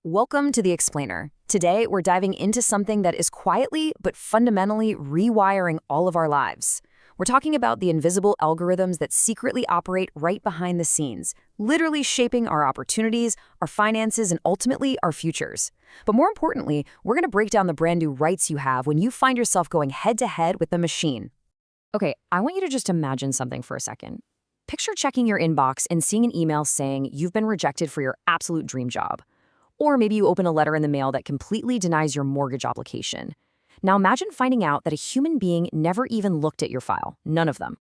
Welcome to The Explainer. Today, we're diving into something that is quietly but fundamentally rewiring all of our lives. We're talking about the invisible algorithms that secretly operate right behind the scenes, literally shaping our opportunities, our finances, and ultimately our futures. But more importantly, we're going to break down the brand new rights you have when you find yourself going head-to-head with the machine. Okay, I want you to just imagine something for a second. Picture checking your inbox and seeing an email saying you've been rejected for your absolute dream job. Or maybe you open a letter in the mail that completely denies your mortgage application. Now imagine finding out that a human being never even looked at your file, none of them.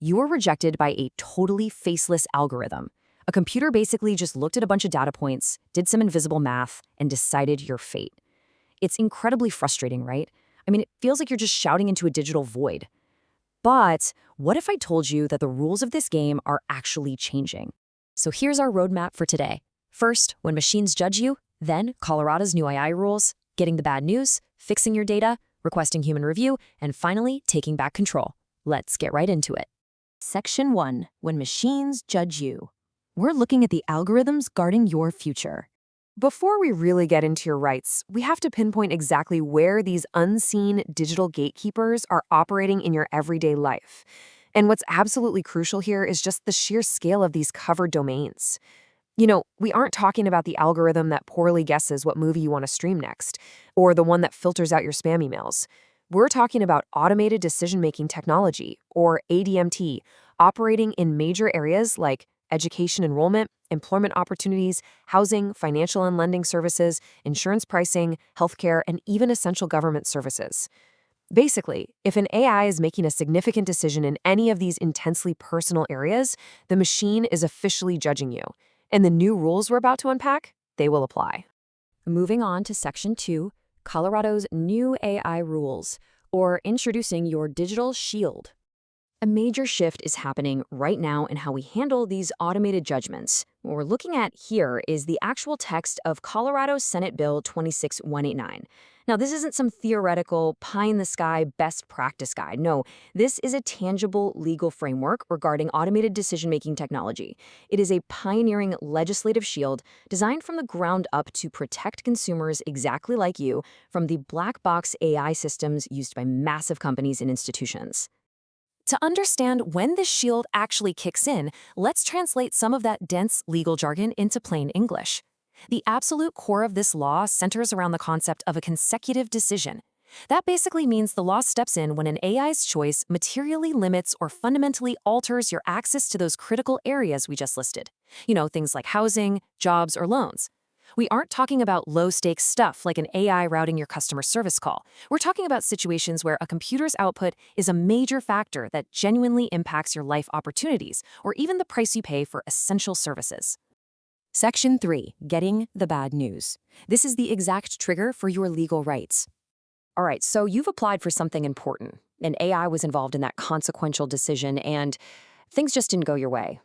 You were rejected by a totally faceless algorithm. A computer basically just looked at a bunch of data points, did some invisible math, and decided your fate. It's incredibly frustrating, right? I mean, it feels like you're just shouting into a digital void. But what if I told you that the rules of this game are actually changing? So here's our roadmap for today. First, when machines judge you, then Colorado's new AI rules, getting the bad news, fixing your data, requesting human review, and finally, taking back control. Let's get right into it. Section 1. When machines judge you. We're looking at the algorithms guarding your future. Before we really get into your rights, we have to pinpoint exactly where these unseen digital gatekeepers are operating in your everyday life. And what's absolutely crucial here is just the sheer scale of these covered domains. You know, we aren't talking about the algorithm that poorly guesses what movie you want to stream next, or the one that filters out your spam emails. We're talking about automated decision-making technology, or ADMT, operating in major areas like education enrollment, employment opportunities, housing, financial and lending services, insurance pricing, healthcare, and even essential government services. Basically, if an AI is making a significant decision in any of these intensely personal areas, the machine is officially judging you. And the new rules we're about to unpack, they will apply. Moving on to Section 2, Colorado's new AI rules, or introducing your digital shield. A major shift is happening right now in how we handle these automated judgments. What we're looking at here is the actual text of Colorado Senate Bill 26189. Now, this isn't some theoretical pie-in-the-sky best practice guide. No, this is a tangible legal framework regarding automated decision-making technology. It is a pioneering legislative shield designed from the ground up to protect consumers exactly like you from the black box AI systems used by massive companies and institutions. To understand when this shield actually kicks in, let's translate some of that dense legal jargon into plain English. The absolute core of this law centers around the concept of a consecutive decision. That basically means the law steps in when an AI's choice materially limits or fundamentally alters your access to those critical areas we just listed. You know, things like housing, jobs, or loans. We aren't talking about low-stakes stuff like an AI routing your customer service call. We're talking about situations where a computer's output is a major factor that genuinely impacts your life opportunities or even the price you pay for essential services. Section 3. Getting the bad news. This is the exact trigger for your legal rights. All right, so you've applied for something important. An AI was involved in that consequential decision, and things just didn't go your way.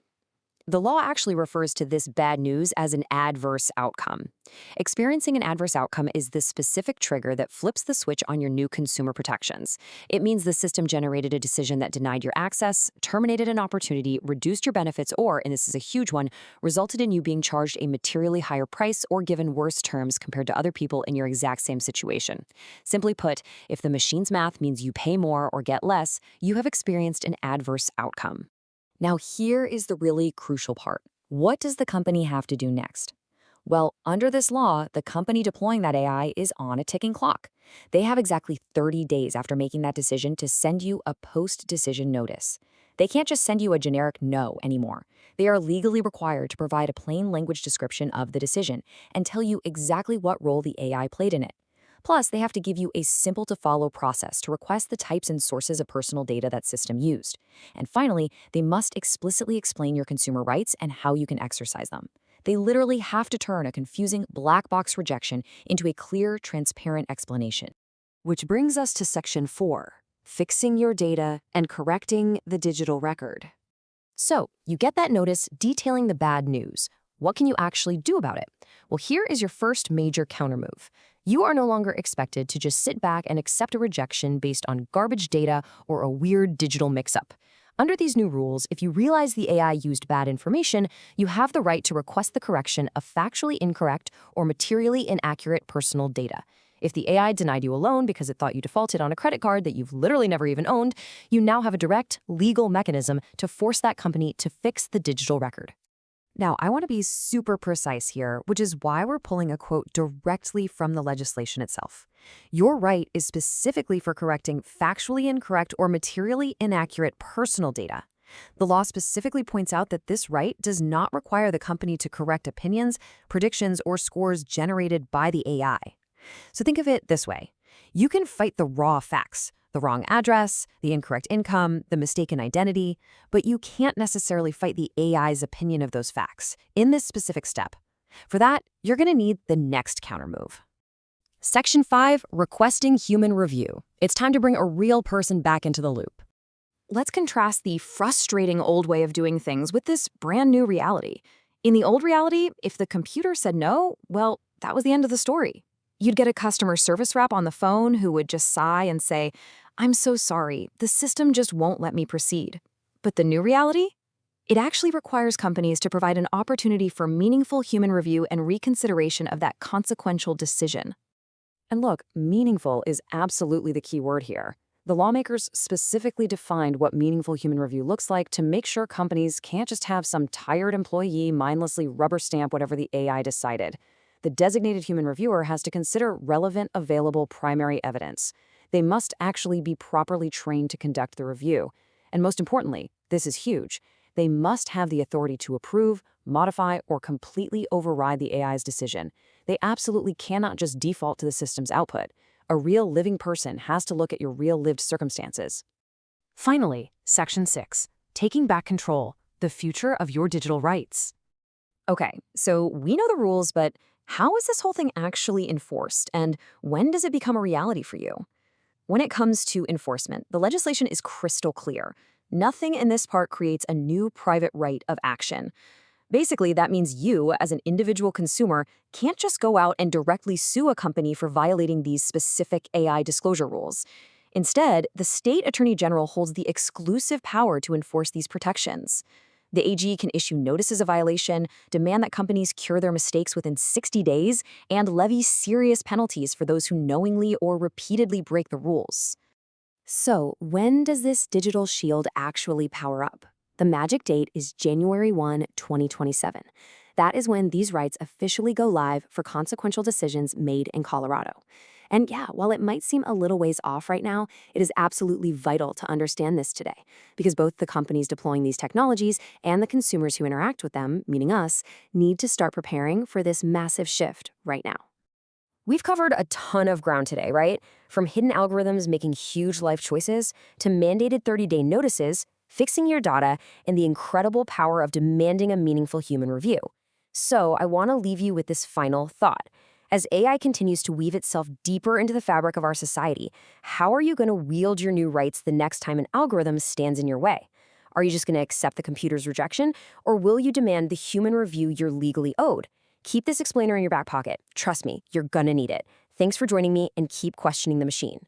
The law actually refers to this bad news as an adverse outcome. Experiencing an adverse outcome is the specific trigger that flips the switch on your new consumer protections. It means the system generated a decision that denied your access, terminated an opportunity, reduced your benefits, or, and this is a huge one, resulted in you being charged a materially higher price or given worse terms compared to other people in your exact same situation. Simply put, if the machine's math means you pay more or get less, you have experienced an adverse outcome. Now, here is the really crucial part. What does the company have to do next? Well, under this law, the company deploying that AI is on a ticking clock. They have exactly 30 days after making that decision to send you a post-decision notice. They can't just send you a generic no anymore. They are legally required to provide a plain language description of the decision and tell you exactly what role the AI played in it. Plus, they have to give you a simple-to-follow process to request the types and sources of personal data that system used. And finally, they must explicitly explain your consumer rights and how you can exercise them. They literally have to turn a confusing black box rejection into a clear, transparent explanation. Which brings us to Section 4, fixing your data and correcting the digital record. So, you get that notice detailing the bad news. What can you actually do about it? Well, here is your first major countermove. You are no longer expected to just sit back and accept a rejection based on garbage data or a weird digital mix-up. Under these new rules, if you realize the AI used bad information, you have the right to request the correction of factually incorrect or materially inaccurate personal data. If the AI denied you a loan because it thought you defaulted on a credit card that you've literally never even owned, you now have a direct, legal mechanism to force that company to fix the digital record. Now, I want to be super precise here, which is why we're pulling a quote directly from the legislation itself. Your right is specifically for correcting factually incorrect or materially inaccurate personal data. The law specifically points out that this right does not require the company to correct opinions, predictions, or scores generated by the AI. So think of it this way. You can fight the raw facts, the wrong address, the incorrect income, the mistaken identity, but you can't necessarily fight the AI's opinion of those facts in this specific step. For that, you're going to need the next countermove. Section 5, Requesting Human Review. It's time to bring a real person back into the loop. Let's contrast the frustrating old way of doing things with this brand new reality. In the old reality, if the computer said no, well, that was the end of the story. You'd get a customer service rep on the phone who would just sigh and say, "I'm so sorry, the system just won't let me proceed." But the new reality? It actually requires companies to provide an opportunity for meaningful human review and reconsideration of that consequential decision. And look, meaningful is absolutely the key word here. The lawmakers specifically defined what meaningful human review looks like to make sure companies can't just have some tired employee mindlessly rubber stamp whatever the AI decided. The designated human reviewer has to consider relevant, available primary evidence. They must actually be properly trained to conduct the review. And most importantly, this is huge, they must have the authority to approve, modify, or completely override the AI's decision. They absolutely cannot just default to the system's output. A real living person has to look at your real lived circumstances. Finally, Section 6, Taking Back Control, the Future of Your Digital Rights. Okay, so we know the rules, but how is this whole thing actually enforced, and when does it become a reality for you? When it comes to enforcement, the legislation is crystal clear. Nothing in this part creates a new private right of action. Basically, that means you, as an individual consumer, can't just go out and directly sue a company for violating these specific AI disclosure rules. Instead, the state attorney general holds the exclusive power to enforce these protections. The AG can issue notices of violation, demand that companies cure their mistakes within 60 days, and levy serious penalties for those who knowingly or repeatedly break the rules. So, when does this digital shield actually power up? The magic date is January 1, 2027. That is when these rights officially go live for consequential decisions made in Colorado. And yeah, while it might seem a little ways off right now, it is absolutely vital to understand this today, because both the companies deploying these technologies and the consumers who interact with them, meaning us, need to start preparing for this massive shift right now. We've covered a ton of ground today, right? From hidden algorithms making huge life choices to mandated 30-day notices, fixing your data, and the incredible power of demanding a meaningful human review. So I want to leave you with this final thought. As AI continues to weave itself deeper into the fabric of our society, how are you going to wield your new rights the next time an algorithm stands in your way? Are you just going to accept the computer's rejection, or will you demand the human review you're legally owed? Keep this explainer in your back pocket. Trust me, you're going to need it. Thanks for joining me, and keep questioning the machine.